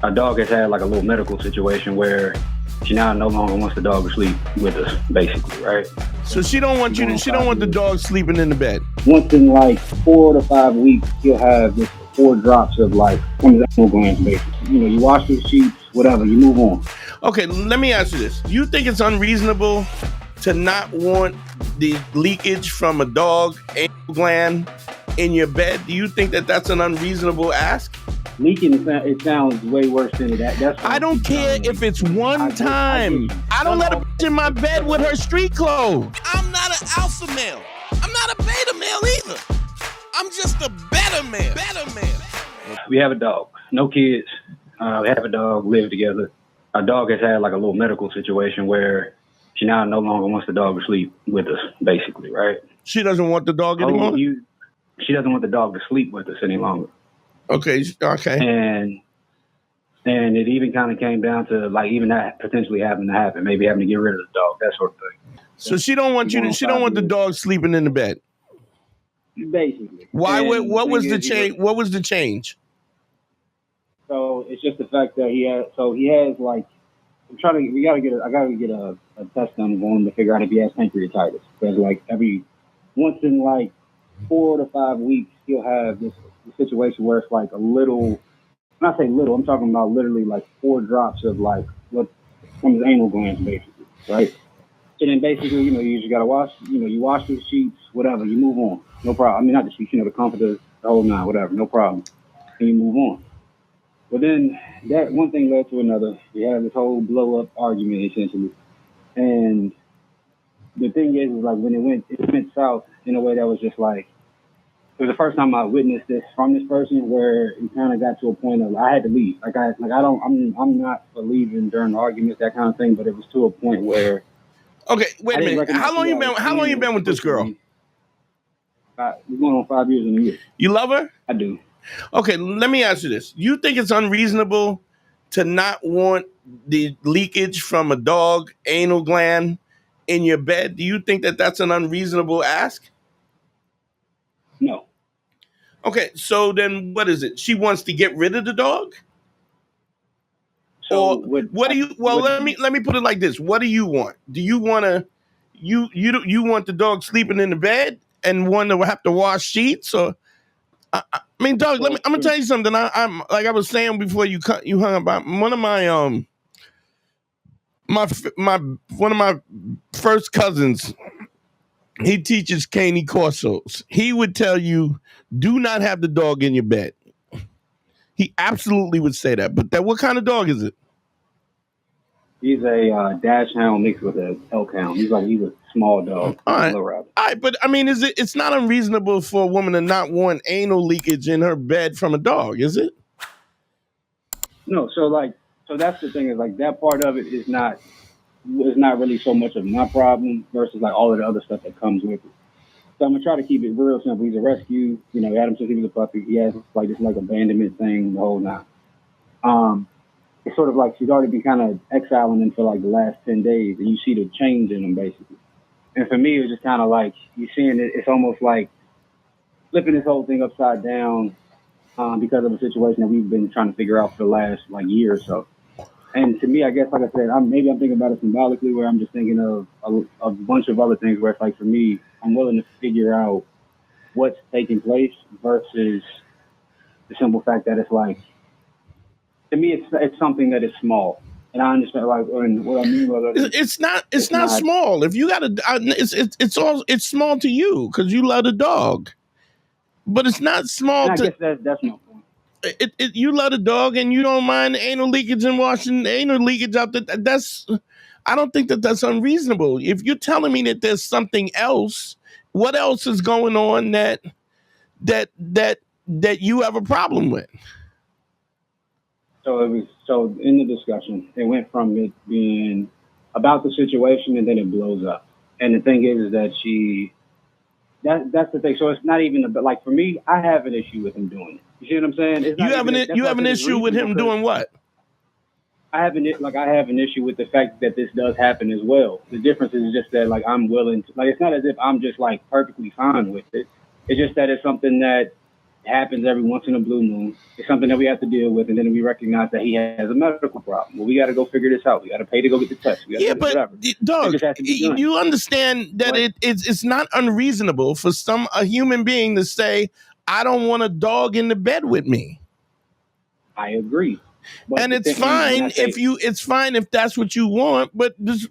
our dog has had like a little medical situation where she now no longer wants the dog to sleep with us, basically, right? So she don't want you to, she don't want the dog sleeping in the bed. Once in like 4 to 5 weeks, he'll have just 4 drops of like one of the animal glands, basically. You know, you wash the sheets, whatever, you move on. Okay, let me ask you this. Do you think it's unreasonable to not want the leakage from a dog anal gland in your bed? Do you think that that's an unreasonable ask? Leaking, it sounds way worse than that. I don't care if it's one time. I don't let a bitch in my bed with her street clothes. I'm not an alpha male. I'm not a beta male either. I'm just a better man. We have a dog, no kids. We have a dog, live together. Our dog has had like a little medical situation where she now no longer wants the dog to sleep with us, basically, right? She doesn't want the dog anymore? She doesn't want the dog to sleep with us any longer. Okay. And it even kind of came down to like even that potentially having to happen, maybe having to get rid of the dog, that sort of thing. So she don't want she don't want the dog sleeping in the bed. Basically. Why? What was the change? What was the change? So it's just the fact that he has like, I gotta get a test done on him to figure out if he has pancreatitis. Because like once in like 4 to 5 weeks, he'll have this situation where it's like a little, when I say little, I'm talking about literally like 4 drops of like what from his anal glands, basically, right? And then basically, you know, you just gotta wash, you know, you wash the sheets, whatever, you move on, no problem. I mean, not the sheets, you know, the comforter, the whole nine, whatever, no problem, and you move on. But then that one thing led to another. We had this whole blow up argument essentially, and the thing is like when it went south in a way that was just like, it was the first time I witnessed this from this person where it kind of got to a point of I had to leave. I'm not believing during the arguments, that kind of thing, but it was to a point where. Okay, wait a minute. How long you been with this girl? We're going on 5 years in a year. You love her? I do. Okay, let me ask you this. You think it's unreasonable to not want the leakage from a dog anal gland in your bed? Do you think that that's an unreasonable ask? No. Okay, so then what is it? She wants to get rid of the dog? So or what do you? Well, let me put it like this. What do you want? Do you want to? You want the dog sleeping in the bed and want to have to wash sheets? Or I mean, dog. I'm gonna tell you something. I'm like I was saying before you hung about one of my one of my first cousins. He teaches canine corsos. He would tell you, do not have the dog in your bed. He absolutely would say that. But what kind of dog is it? He's a dash hound mixed with an elk hound. He's a small dog. All right, but I mean, it's not unreasonable for a woman to not want anal leakage in her bed from a dog, is it? No, so that's the thing is like that part of it is not really so much of my problem versus like all of the other stuff that comes with it. So I'm gonna try to keep it real simple. He's a rescue, you know, Adam since he was a puppy. He has like this like abandonment thing, the whole nine. It's sort of like she's already been kind of exiling him for like the last 10 days, and you see the change in him basically. And for me, it was just kind of like you're seeing it. It's almost like flipping this whole thing upside down because of a situation that we've been trying to figure out for the last like year or so. And to me, I guess, like I said, maybe I'm thinking about it symbolically, where I'm just thinking of a bunch of other things where it's like, for me, I'm willing to figure out what's taking place versus the simple fact that it's like, to me, it's something that is small. And I understand, like, what I mean by that. It's not small. If you got it's small to you because you love the dog, but it's not small. I guess that's my point. You love the dog and you don't mind anal leakage and washing anal leakage out. I don't think that's unreasonable. If you're telling me that there's something else, what else is going on that you have a problem with? So in the discussion, it went from it being about the situation and then it blows up. And the thing is that that's the thing. So it's not even about, like, for me, I have an issue with him doing it. You see what I'm saying? You have an issue with him doing what? I have an issue with the fact that this does happen as well. The difference is just that, like, I'm willing to, like, it's not as if I'm just like perfectly fine with it. It's just that it's something that It happens every once in a blue moon. It's something that we have to deal with, and then we recognize that he has a medical problem. Well, we got to go figure this out. We got to pay to go get the test. We got to Yeah, do but whatever. It dog, just has to be done. you understand that But it's not unreasonable for a human being to say, I don't want a dog in the bed with me. I agree. But And it's fine it's fine if that's what you want, but this,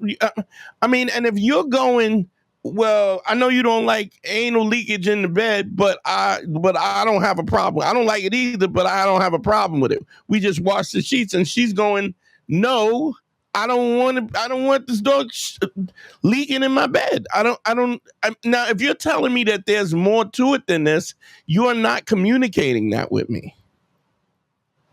I mean, and if you're going, well, I know you don't like anal leakage in the bed, but I don't have a problem. I don't like it either, but I don't have a problem with it. We just wash the sheets, and she's going, no, I don't want this dog leaking in my bed. Now, if you're telling me that there's more to it than this, you're not communicating that with me.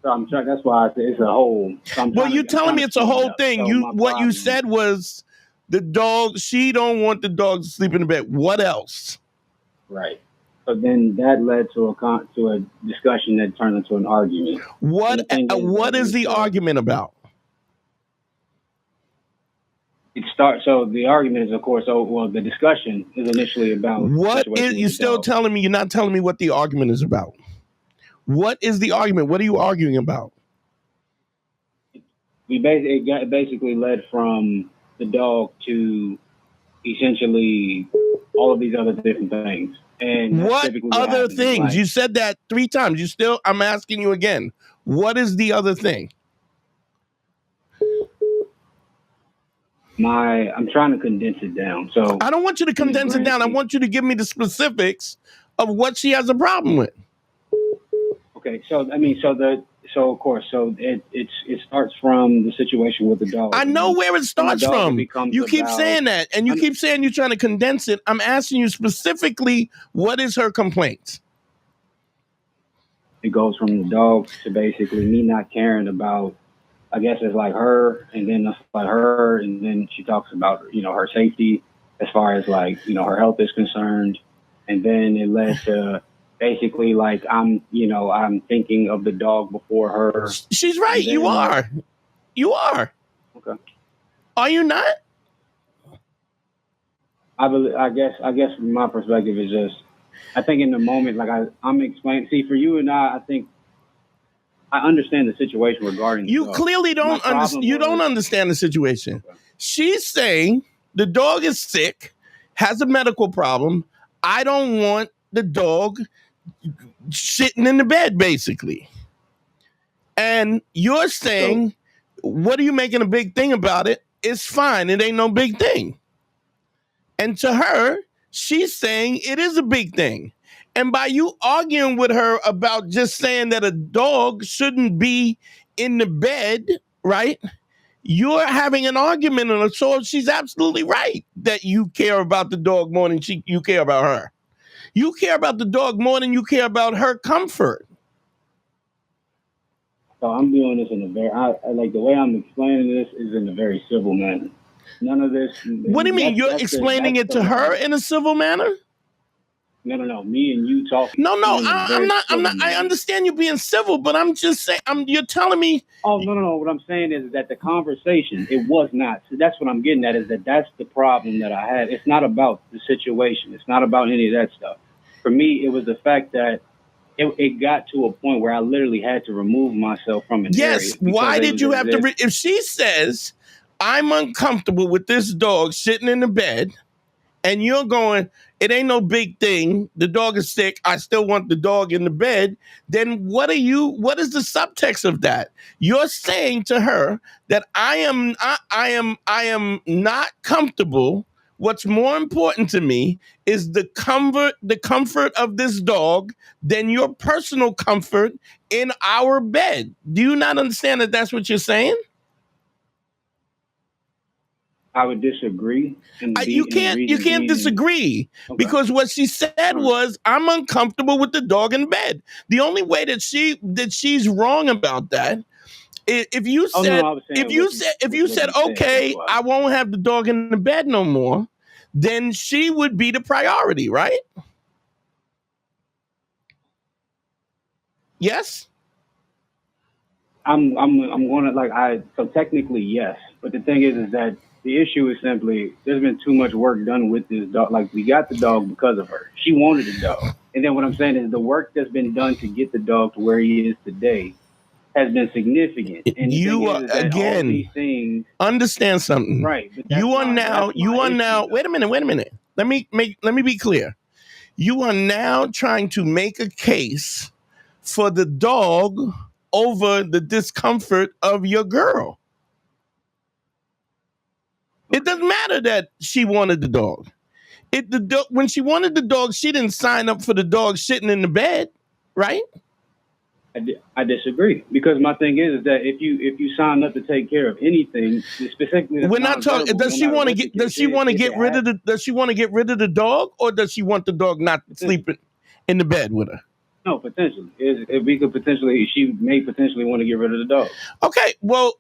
So I'm trying. That's why I said it's a whole. Well, you're telling me it's a whole thing. What you said was the dog. She don't want the dog to sleep in the bed. What else? Right. So then that led to a discussion that turned into an argument. What is the argument about? So the argument is, of course, the discussion is initially about what is. You still telling me? You're not telling me what the argument is about. What is the argument? What are you arguing about? It basically led from the dog to essentially all of these other different things. And what other things? You said that 3 times. I'm asking you again. What is the other thing? I'm trying to condense it down. So I don't want you to condense it down. I want you to give me the specifics of what she has a problem with. Okay, so of course, it starts from the situation with the dog. I know where it starts from. You keep saying that, and you keep saying you're trying to condense it. I'm asking you specifically, what is her complaint? It goes from the dog to basically me not caring about. I guess it's like her, and then it's like her, and then she talks about her safety as far as her health is concerned, and then it led to. Basically, I'm thinking of the dog before her. She's right. You are. Okay. Are you not? I guess from my perspective is just, I think in the moment, I'm explaining. See, for you and I think I understand the situation regarding. You clearly don't understand. You don't understand the situation. Okay. She's saying the dog is sick, has a medical problem. I don't want the dog sitting in the bed, basically. And you're saying, what are you making a big thing about it? It's fine. It ain't no big thing. And to her, she's saying it is a big thing. And by you arguing with her about just saying that a dog shouldn't be in the bed, right? You're having an argument on her. So she's absolutely right that you care about the dog more than you care about her. You care about the dog more than you care about her comfort. So I'm doing this in a very, the way I'm explaining this is in a very civil manner. None of this. What do you mean? You're explaining it to her in a civil manner? No. Me and you talking. No. I'm not. I understand you being civil, but I'm just saying. You're telling me. Oh no. What I'm saying is that the conversation, it was not. So that's what I'm getting at. Is that's the problem that I had. It's not about the situation. It's not about any of that stuff. For me, it was the fact that it got to a point where I literally had to remove myself from an area. Yes. Why did you have to? If she says, I'm uncomfortable with this dog sitting in the bed, and you're going, it ain't no big thing. The dog is sick. I still want the dog in the bed. Then what is the subtext of that? You're saying to her that I am not comfortable. What's more important to me is the comfort of this dog than your personal comfort in our bed. Do you not understand that that's what you're saying? I would disagree. You can't disagree, okay. Because what she said was, I'm uncomfortable with the dog in bed. The only way that she's wrong about that, if you said, okay, I won't have the dog in the bed no more, then she would be the priority, right? Yes. I'm going to so technically yes, but the thing is that The issue is simply there's been too much work done with this dog. Like, we got the dog because of her. She wanted the dog. And then what I'm saying is the work that's been done to get the dog to where he is today has been significant. And you the are, thing is that again, all these things, understand something. right? But You are now. Wait a minute. Let me be clear. You are now trying to make a case for the dog over the discomfort of your girl. It doesn't matter that she wanted the dog. When she wanted the dog, she didn't sign up for the dog sitting in the bed, right? I disagree, because my thing is that if you sign up to take care of anything, specifically, we're not talking. Does she want to get? Does she want to get rid of the? Does she want to get rid of the dog, or does she want the dog not sleeping in the bed with her? No, potentially. She may potentially want to get rid of the dog. Okay, well,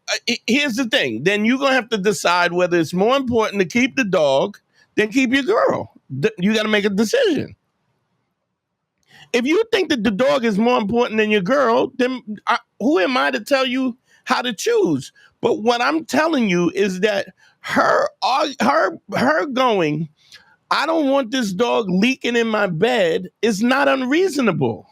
here's the thing. Then you're going to have to decide whether it's more important to keep the dog than keep your girl. You got to make a decision. If you think that the dog is more important than your girl, then who am I to tell you how to choose? But what I'm telling you is that her going, I don't want this dog leaking in my bed, is not unreasonable.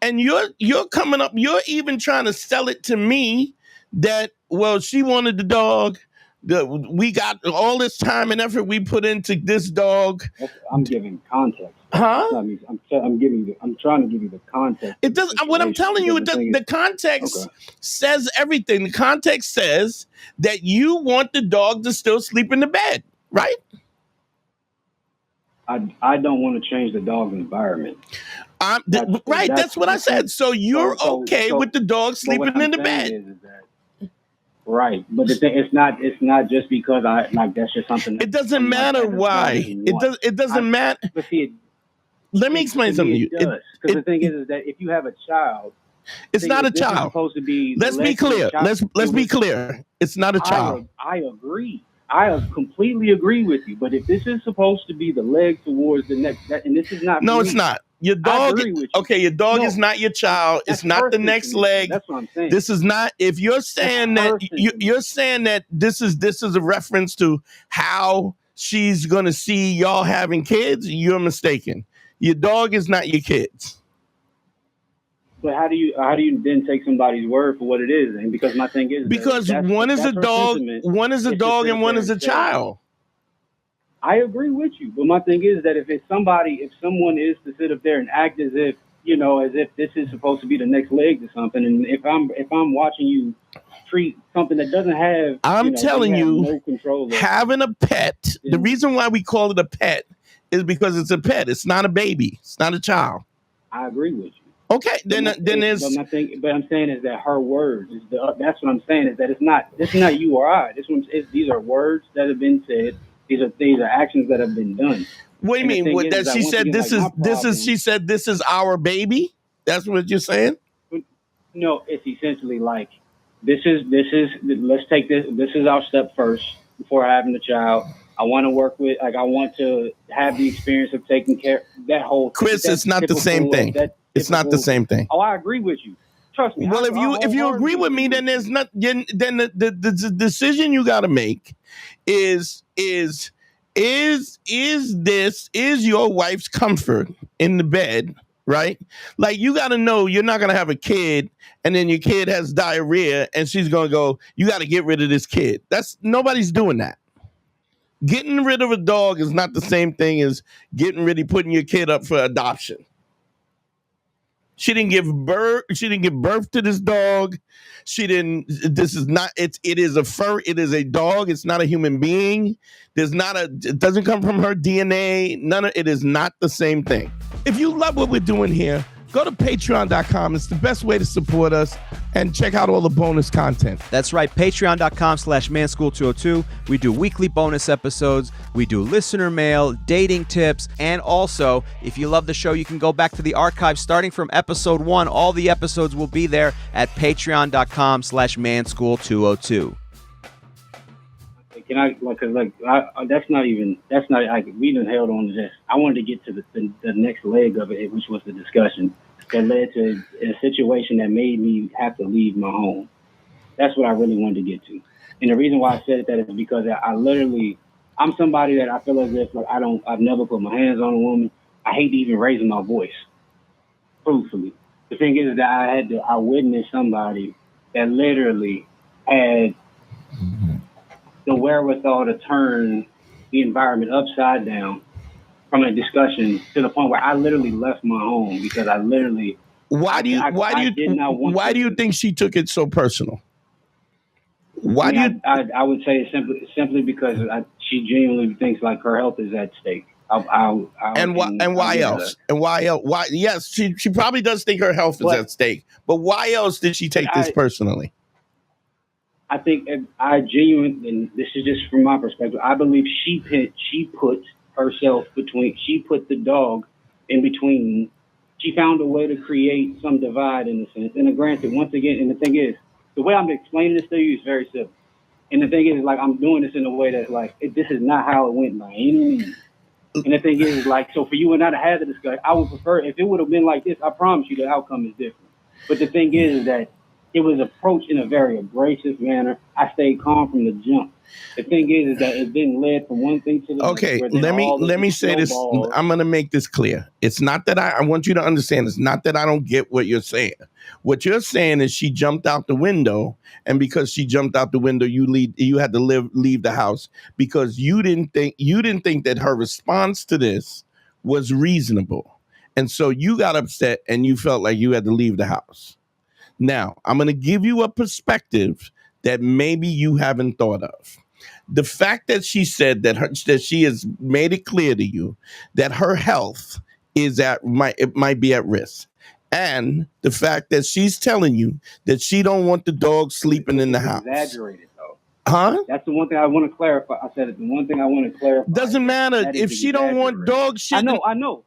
And you're coming up, you're even trying to sell it to me that, well, she wanted the dog. We got all this time and effort we put into this dog. I'm giving context. Huh? I'm trying to give you the context. It does. What I'm telling you, the context says everything. The context says that you want the dog to still sleep in the bed, right? I don't want to change the dog's environment. That's what I said. So you're okay with the dog sleeping in the bed. Right, but the thing, it's not just because that's just something. It doesn't matter why. It doesn't matter. But see, let me explain something to you. Because the thing is that if you have a child, it's not a child. Supposed to be. Let's be clear. Let's be clear. It's not a child. I agree. I completely agree with you. But if this is supposed to be the leg towards the next, and this is not. No, it's not. Your dog. Okay, your dog is not your child. It's not the next leg. That's what I'm saying. This is not. If you're saying that you're saying that this is a reference to how she's gonna see y'all having kids, you're mistaken. Your dog is not your kids. But how do you then take somebody's word for what it is? And because my thing is one is a dog, and one is a child. I agree with you, but my thing is that if someone is to sit up there and act as if this is supposed to be the next leg to something, and if I'm watching you treat something that doesn't have, I'm telling you, no control having a pet. The reason why we call it a pet is because it's a pet. It's not a baby. It's not a child. I agree with you. Okay, then there's. But I'm saying is that her words is that's what I'm saying is that it's not you or I. These are words that have been said. These are actions that have been done. What do you mean? That she said she said this is our baby? That's what you're saying? No, it's essentially like this is let's take this is our step first before having the child. I want to work with I want to have the experience of taking care that whole Chris, it's not the same thing. It's not the same thing. Oh, I agree with you. Trust me. Well, if you agree with me, then there's not. Then the decision you got to make is your wife's comfort in the bed, right? Like, you got to know you're not going to have a kid and then your kid has diarrhea and she's going to go, you got to get rid of this kid. Nobody's doing that. Getting rid of a dog is not the same thing as putting your kid up for adoption. She didn't give birth to this dog. It is a fur. It is a dog. It's not a human being. It doesn't come from her DNA. It is not the same thing. If you love what we're doing here, go to patreon.com. It's the best way to support us and check out all the bonus content. That's right, patreon.com/manschool202. We do weekly bonus episodes. We do listener mail, dating tips, and also, if you love the show, you can go back to the archive starting from episode 1. All the episodes will be there at patreon.com/manschool202. Can I we done held on to this. I wanted to get to the next leg of it, which was the discussion that led to a situation that made me have to leave my home. That's what I really wanted to get to. And the reason why I said that is because I'm somebody that I feel as if like I've never put my hands on a woman. I hate even raising my voice, truthfully. The thing is that I witnessed somebody that literally had the wherewithal to turn the environment upside down from a discussion to the point where I literally left my home because I literally. Why do you think she took it so personal? I would say it's simply because she genuinely thinks like her health is at stake. Why else? Why? Yes, she probably does think her health is at stake. But why else did she take this personally? I think I genuinely, and this is just from my perspective, I believe she put the dog in between. She found a way to create some divide in a sense. And granted, once again, and the thing is, the way I'm explaining this to you is very simple. And the thing is, like, I'm doing this in a way that, like, this is not how it went by any means. And the thing is, like, so for you and I to have the discussion, I would prefer, if it would have been like this, I promise you the outcome is different. But the thing is that it was approached in a very abrasive manner. I stayed calm from the jump. The thing is that it then led from one thing to the other. Okay, let me say this. I'm going to make this clear. It's not that I want you to understand. It's not that I don't get what you're saying. What you're saying is she jumped out the window, and because she jumped out the window, you had to leave the house because you didn't think that her response to this was reasonable, and so you got upset and you felt like you had to leave the house. Now, I'm going to give you a perspective that maybe you haven't thought of. The fact that she said that she has made it clear to you that her health might be at risk. And the fact that she's telling you that she don't want the dog sleeping in the house. Exaggerated, though. Huh? That's the one thing I want to clarify. I said it. The one thing I want to clarify. Doesn't matter if she don't want dog shit. I know.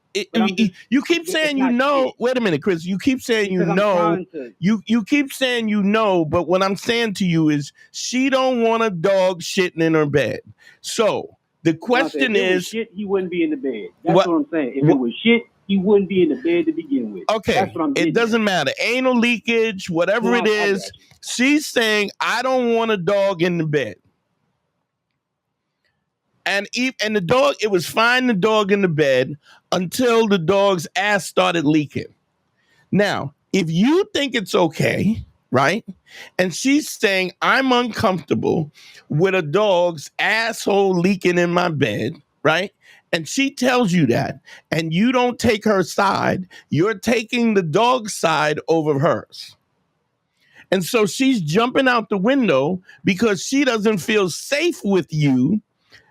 You keep saying you know. Wait a minute, Chris. You keep saying you know. You keep saying you know, but what I'm saying to you is she don't want a dog shitting in her bed. So the question is, shit, he wouldn't be in the bed. That's what I'm saying. If it was shit, he wouldn't be in the bed to begin with. Okay, that's what I'm it doesn't matter. Anal leakage, whatever it is. She's saying I don't want a dog in the bed. And the dog, it was fine, the dog in the bed until the dog's ass started leaking. Now, if you think it's okay, right? And she's saying, I'm uncomfortable with a dog's asshole leaking in my bed, right? And she tells you that, and you don't take her side, you're taking the dog's side over hers. And so she's jumping out the window because she doesn't feel safe with you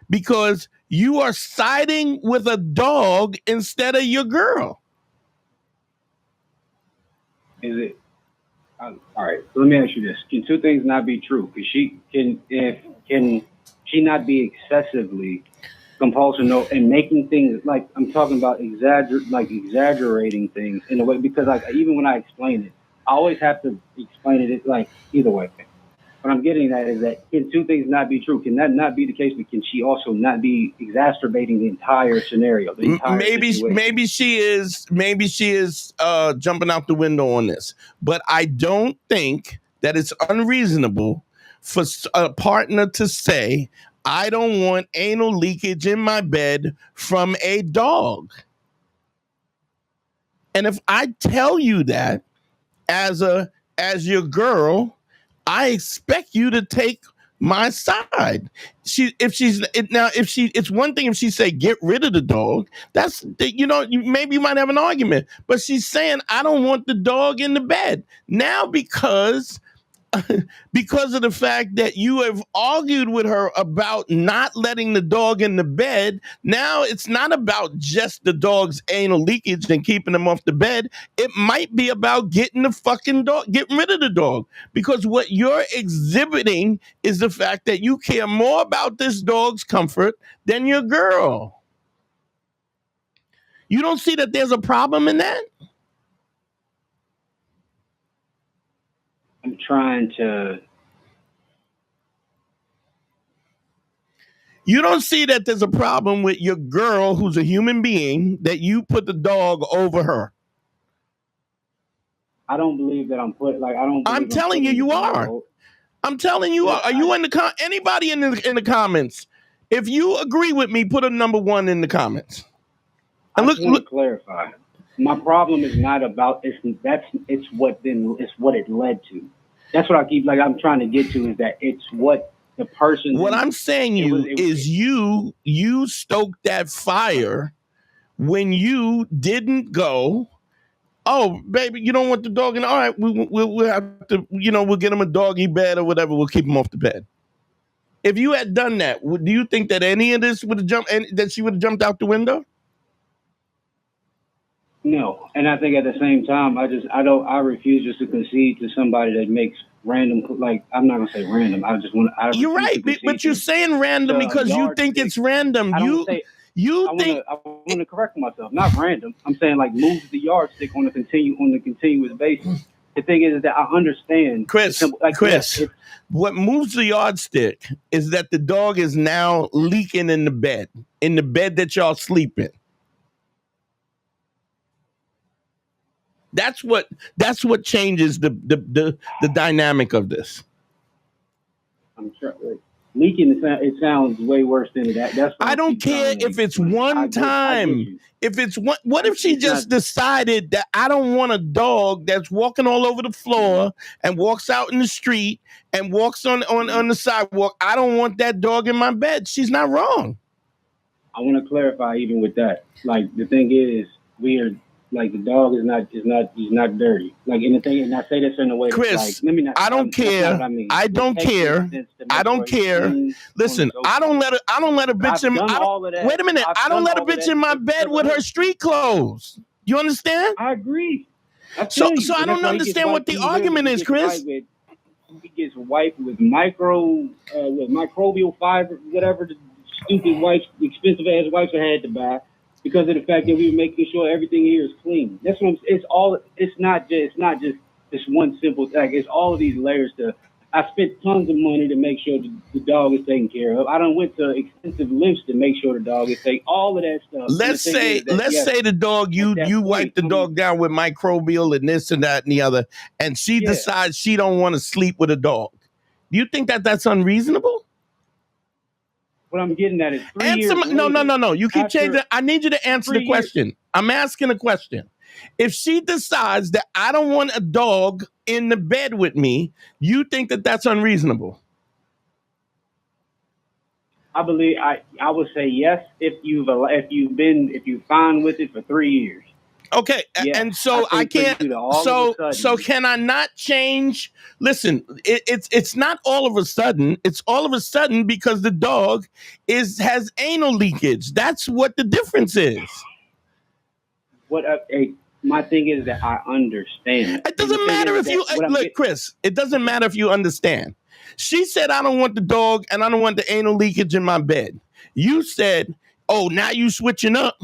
because you are siding with a dog instead of your girl. Is it? All right. So let me ask you this: can two things not be true? Can she not be excessively compulsive and making things like I'm talking about exaggerating things in a way? Because like even when I explain it, I always have to explain it like either way. What I'm getting at is that can two things not be true? Can that not be the case? But can she also not be exacerbating the entire scenario? Maybe she is jumping out the window on this. But I don't think that it's unreasonable for a partner to say, I don't want anal leakage in my bed from a dog. And if I tell you that as your girl, I expect you to take my side. It's one thing if she say get rid of the dog. That's maybe you might have an argument, but she's saying I don't want the dog in the bed now because of the fact that you have argued with her about not letting the dog in the bed. Now it's not about just the dog's anal leakage and keeping him off the bed. It might be about getting the fucking dog, getting rid of the dog. Because what you're exhibiting is the fact that you care more about this dog's comfort than your girl. You don't see that there's a problem in that? I'm trying to. You don't see that there's a problem with your girl, who's a human being, that you put the dog over her. I don't believe that I'm telling you, you are. I'm telling you, are you in the anybody in the comments? If you agree with me, put a number 1 in the comments. And I just want to clarify. My problem is not about it's what it led to. That's what I keep I'm trying to get to is that it's what the person. What I'm saying is you stoked that fire when you didn't go. Oh, baby, you don't want the dog in. All right, we'll have to, we'll get him a doggy bed or whatever. We'll keep him off the bed. If you had done that, do you think that any of this would have jumped, and that she would have jumped out the window? No, and I think at the same time, I refuse just to concede to somebody that makes random, I'm not gonna say random. You're right, but you're saying random because you think it's random. I want to correct myself. Not random. I'm saying moves the yardstick on a continuous basis. The thing is that I understand, Chris. What moves the yardstick is that the dog is now leaking in the bed that y'all sleep in. That's what changes the dynamic of this. I'm sure leaking. It sounds way worse than that. That's I don't care if it's one time. If it's one, what if she just decided that I don't want a dog that's walking all over the floor and walks out in the street and walks on the sidewalk? I don't want that dog in my bed. She's not wrong. I want to clarify even with that. The thing is, the dog is not dirty. And I say this in a way. Chris, I don't care. I don't care. I don't care. Listen, I don't let a bitch in. Wait a minute. I don't let a bitch in my bed with her street clothes. You understand? I agree. So I don't understand what the argument is, Chris. He gets wiped with microbial fiber, whatever the stupid wipes, expensive ass wipes I had to buy. Because of the fact that we were making sure everything here is clean. That's what it's not just this one simple thing. It's all of these layers I spent tons of money to make sure the dog is taken care of. I done went to expensive lifts to make sure the dog is taken. All of that stuff. Let's say the dog you wipe the dog down with microbial and this and that and the other, and she decides she don't want to sleep with a dog. Do you think that's unreasonable? What I'm getting at is 3 years later. No. You keep changing. I need you to answer the question. I'm asking a question. If she decides that I don't want a dog in the bed with me, you think that's unreasonable? I believe I would say yes if you're fine with it for 3 years. Okay, yeah, and so I can't. So can I not change? Listen, it's not all of a sudden. It's all of a sudden because the dog has anal leakage. That's what the difference is. My thing is that I understand. It doesn't matter if you look, Chris. It doesn't matter if you understand. She said, "I don't want the dog and I don't want the anal leakage in my bed." You said, "Oh, now you switching up."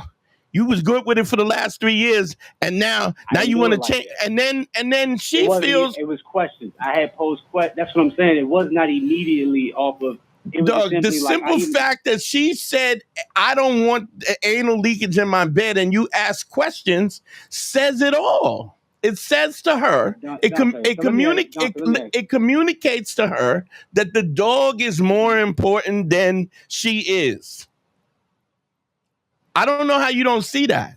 You was good with it for the last 3 years, and now you want to change. And then she feels it was questions. I had posed questions. That's what I'm saying. It was not immediately off of. The simple fact that she said, "I don't want anal leakage in my bed," and you ask questions, says it all. It says to her, it communicates to her that the dog is more important than she is. I don't know how you don't see that.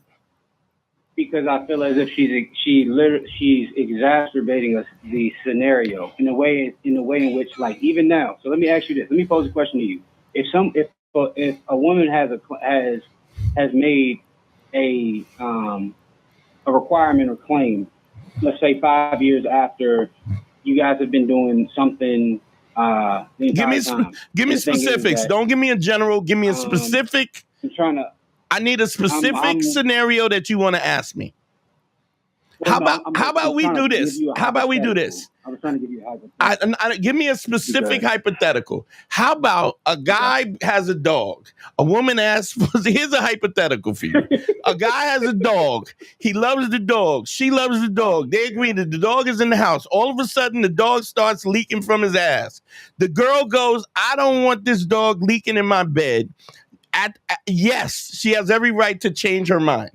Because I feel as if she's exacerbating the scenario in a way in which, even now. So let me ask you this. Let me pose a question to you. If a woman has made a requirement or claim, let's say 5 years after you guys have been doing something. Give me specifics. Don't give me a general. Give me a specific. I need a specific scenario that you want to ask me. How about we do this? How about we do this? I was trying to give you a hypothetical. Give me a specific hypothetical. How about a guy has a dog? A woman asks, here's a hypothetical for you. A guy has a dog. He loves the dog. She loves the dog. They agree that the dog is in the house. All of a sudden, the dog starts leaking from his ass. The girl goes, I don't want this dog leaking in my bed. Yes, she has every right to change her mind.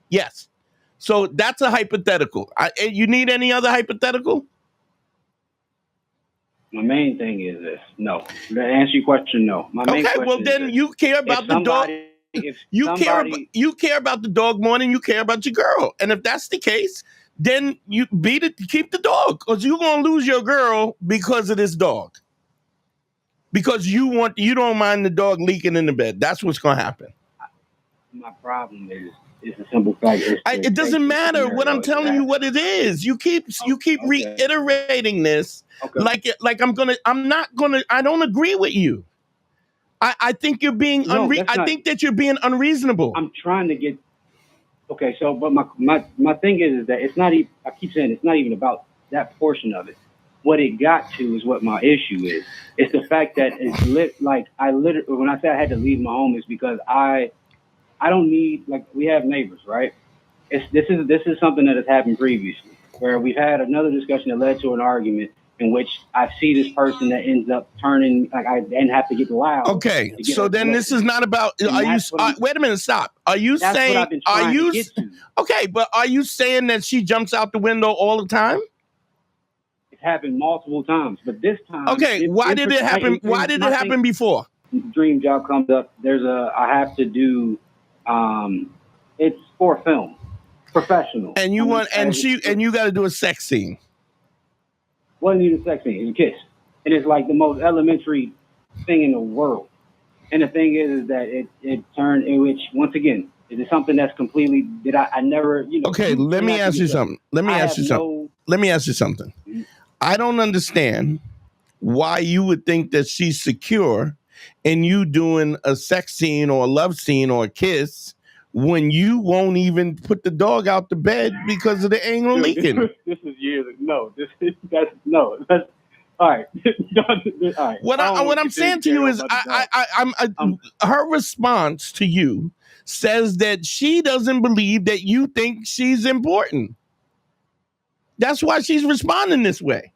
Yes. So that's a hypothetical. You need any other hypothetical? My main thing is this. No. To answer your question, no. My main question well is then this. you care about the dog. You care about the dog more than you care about your girl. And if that's the case, then you keep the dog, because you're gonna lose your girl because of this dog. Because you don't mind the dog leaking in the bed. That's what's gonna happen. My problem is it's a simple fact. It doesn't matter what I'm telling you what it is. You keep reiterating this like I don't agree with you. I think you're being I think that you're being unreasonable. I'm trying to get okay, so but my thing is that it's not even, I keep saying it's not even about that portion of it. What it got to is what my issue is. It's the fact that it's when I say I had to leave my home, it's because I don't need, like, we have neighbors, right? This is something that has happened previously, where we've had another discussion that led to an argument in which I see this person that ends up turning, like, I then have to get loud. Okay, so then this is not about. Wait a minute, stop. Are you saying? What I've been trying to get to. Okay, but are you saying that she jumps out the window all the time? It's happened multiple times, but this time. Okay, why did it happen? Why did it happen before? Dream job comes up. I have to do. It's for film, professional. And you you got to do a sex scene. Wasn't even a sex scene. It's a kiss, and it's like the most elementary thing in the world. And the thing is that it turned in which, once again, it is something that's completely I never. Okay, let me ask you something. Let me ask you something. I don't understand why you would think that she's secure in you doing a sex scene or a love scene or a kiss when you won't even put the dog out the bed because of the anal leaking. This is years. That's all right. All right. What I'm saying to you is, her response to you says that she doesn't believe that you think she's important. That's why she's responding this way.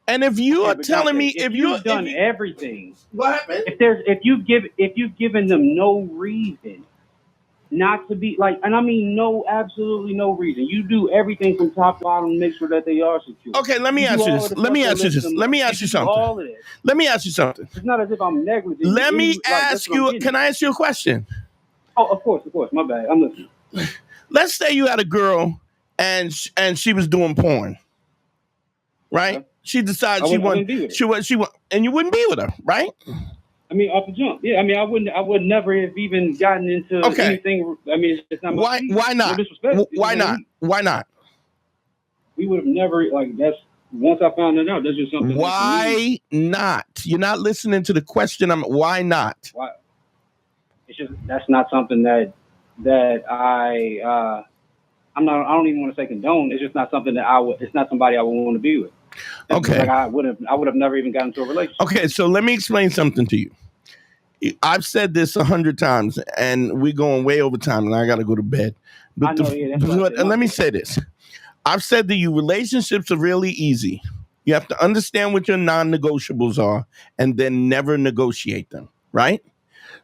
And if you are telling me, if you've done everything, what happened? If you've given them no reason not to be like, and I mean absolutely no reason. You do everything from top to bottom to make sure that they are secure. Okay, let me ask you this. Let me ask you something. It's not as if I'm negligent. Let me ask you. Can I ask you a question? Oh, of course. My bad. I'm listening. Let's say you had a girl and she was doing porn, right? Okay. She decided she wanted, and you wouldn't be with her, right? I mean, off the jump, yeah. I mean, I would never have even gotten into anything. I mean, it's not my thing. Why not? No why not? Why not? We would have never, that's, once I found it out, that's just something. Why not? You're not listening to the question. Why not? Why? It's just, that's not something that I don't even want to say condone. It's just not something that it's not somebody I would want to be with. Okay. Like I would have never even gotten into a relationship. Okay, so let me explain something to you. I've said this 100 times, and we're going way over time, and I got to go to bed. But let me say this. I've said to you, relationships are really easy. You have to understand what your non-negotiables are, and then never negotiate them, right?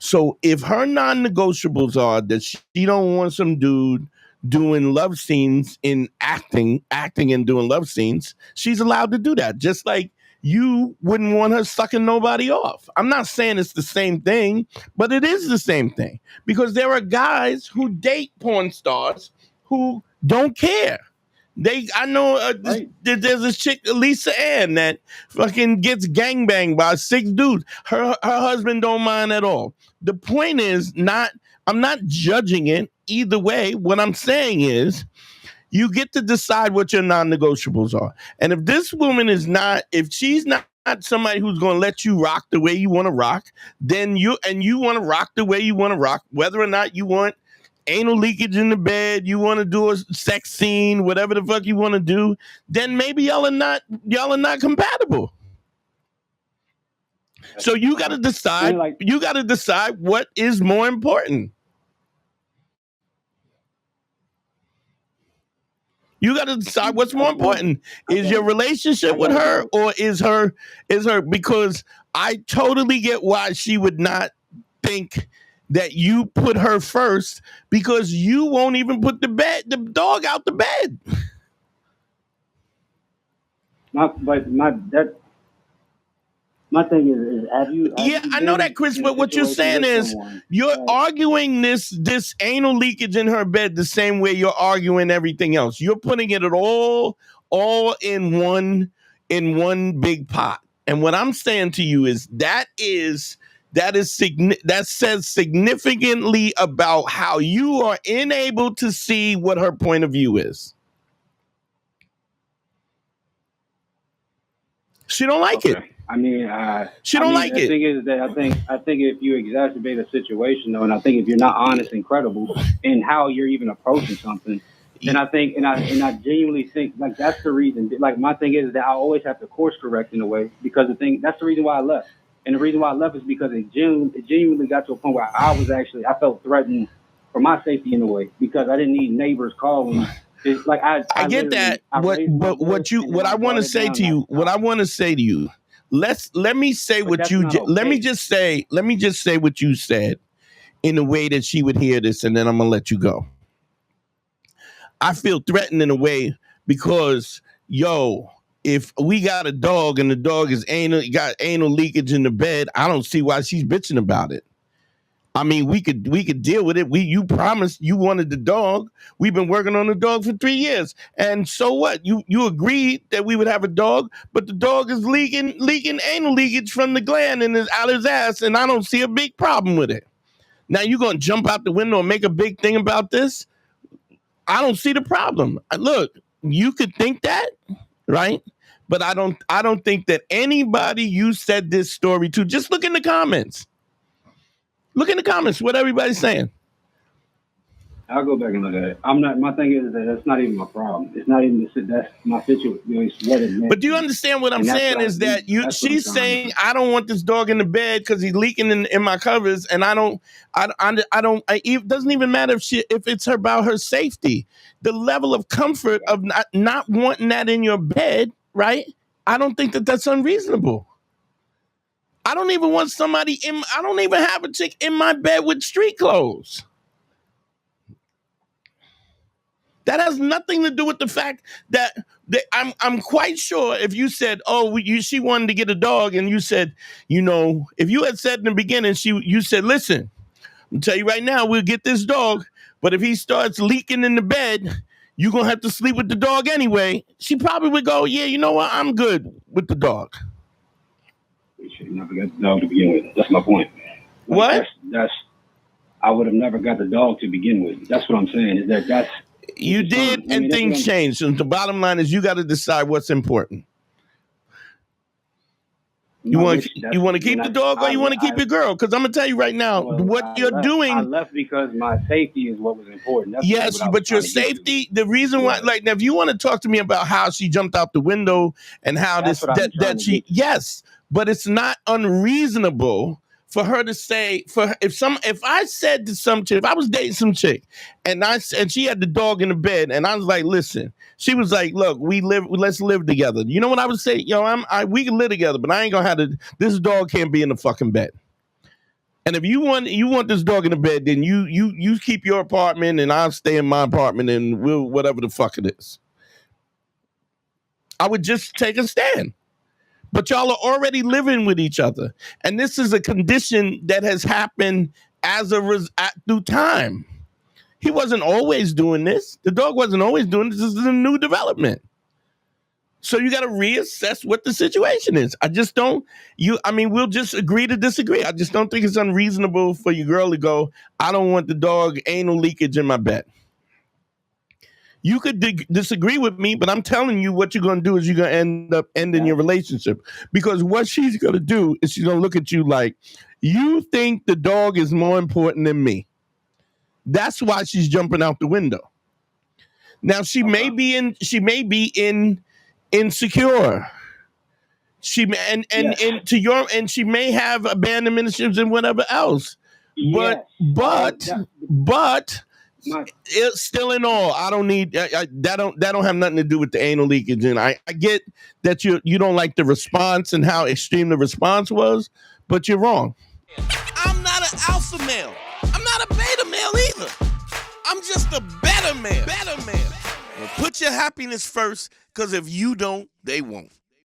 So if her non-negotiables are that she don't want some dude doing love scenes in acting and doing love scenes, she's allowed to do that. Just like you wouldn't want her sucking nobody off. I'm not saying it's the same thing, but it is the same thing, because there are guys who date porn stars who don't care. I know there's this chick, Lisa Ann, that fucking gets gangbanged by 6 dudes. Her husband don't mind at all. The point is I'm not judging it either way. What I'm saying is, you get to decide what your non-negotiables are. And if this woman if she's not somebody who's going to let you rock the way you want to rock, then you want to rock the way you want to rock, whether or not you want anal leakage in the bed, you want to do a sex scene, whatever the fuck you want to do, then maybe y'all are not compatible. So you got to decide. You got to decide what is more important. You got to decide what's more important. Is your relationship with her, or is her, because I totally get why she would not think that you put her first, because you won't even put the dog out the bed. My thing is have you? Yeah, I know that, Chris. But what you're saying is you're arguing this anal leakage in her bed the same way you're arguing everything else. You're putting it all in one big pot. And what I'm saying to you is that says significantly about how you are unable to see what her point of view is. She don't like it. I mean, she don't like it. The thing is that I think if you exacerbate a situation, though, and I think if you're not honest and credible in how you're even approaching something, then I think, and I genuinely think like that's the reason. Like my thing is that I always have to course correct in a way because that's the reason why I left. And the reason why I left is because it genuinely got to a point where I felt threatened for my safety in a way because I didn't need neighbors calling. It's like I get that. What I want to say to you, let me say what you let me just say what you said in a way that she would hear this, and then I'm gonna let you go. I feel threatened in a way because if we got a dog and the dog is got anal leakage in the bed, I don't see why she's bitching about it. I mean, we could deal with it. You promised you wanted the dog. We've been working on the dog for 3 years. And so what? You agreed that we would have a dog, but the dog is leaking anal leakage from the gland and is out his ass, and I don't see a big problem with it. Now you're gonna jump out the window and make a big thing about this? I don't see the problem. Look, you could think that, right? But I don't think that anybody you said this story to, just look in the comments. Look in the comments what everybody's saying. I'll go back and look at it. My thing is that that's not even my problem. It's not even that's my situation. But do you understand what I'm saying is that she's saying I don't want this dog in the bed because he's leaking in my covers, and it doesn't even matter if it's about her safety. The level of comfort of not wanting that in your bed, right? I don't think that's unreasonable. I don't even want I don't even have a chick in my bed with street clothes. That has nothing to do with the fact that I'm quite sure if you said, she wanted to get a dog, and you said, if you had said in the beginning, you said, listen, I'll tell you right now, we'll get this dog, but if he starts leaking in the bed, you're going to have to sleep with the dog anyway. She probably would go, yeah, you know what? I'm good with the dog. We should never got the dog to begin with. That's my point. What? I would have never got the dog to begin with. That's what I'm saying. Is that's you did, and things changed. And the bottom line is, you got to decide what's important. You want to keep the dog, or you want to keep your girl? Because I'm gonna tell you right now, what you're doing. I left because my safety is what was important. Yes, but your safety. The reason why, now, if you want to talk to me about how she jumped out the window and how yes, but it's not unreasonable for her to say, if I said to some chick, if I was dating some chick and she had the dog in the bed, and I was like, listen, she was like, look, let's live together. You know what I would say? We can live together, but I ain't gonna have this dog can't be in the fucking bed. And if you want this dog in the bed, then you keep your apartment and I'll stay in my apartment, and we'll whatever the fuck it is. I would just take a stand. But y'all are already living with each other. And this is a condition that has happened through time. He wasn't always doing this. The dog wasn't always doing this. This is a new development. So you got to reassess what the situation is. We'll just agree to disagree. I just don't think it's unreasonable for your girl to go, I don't want the dog anal leakage in my bed. You could disagree with me, but I'm telling you what you're going to do is you're going to end up ending your relationship. Because what she's going to do is she's going to look at you like, you think the dog is more important than me. That's why she's jumping out the window. Now, she may be insecure. She may have abandonment issues and whatever else. But it's still in all. I don't need that don't have nothing to do with the anal leakage. And I get that you don't like the response and how extreme the response was, but you're wrong. I'm not an alpha male. I'm not a beta male either. I'm just a better man. Well, put your happiness first, because if you don't, they won't.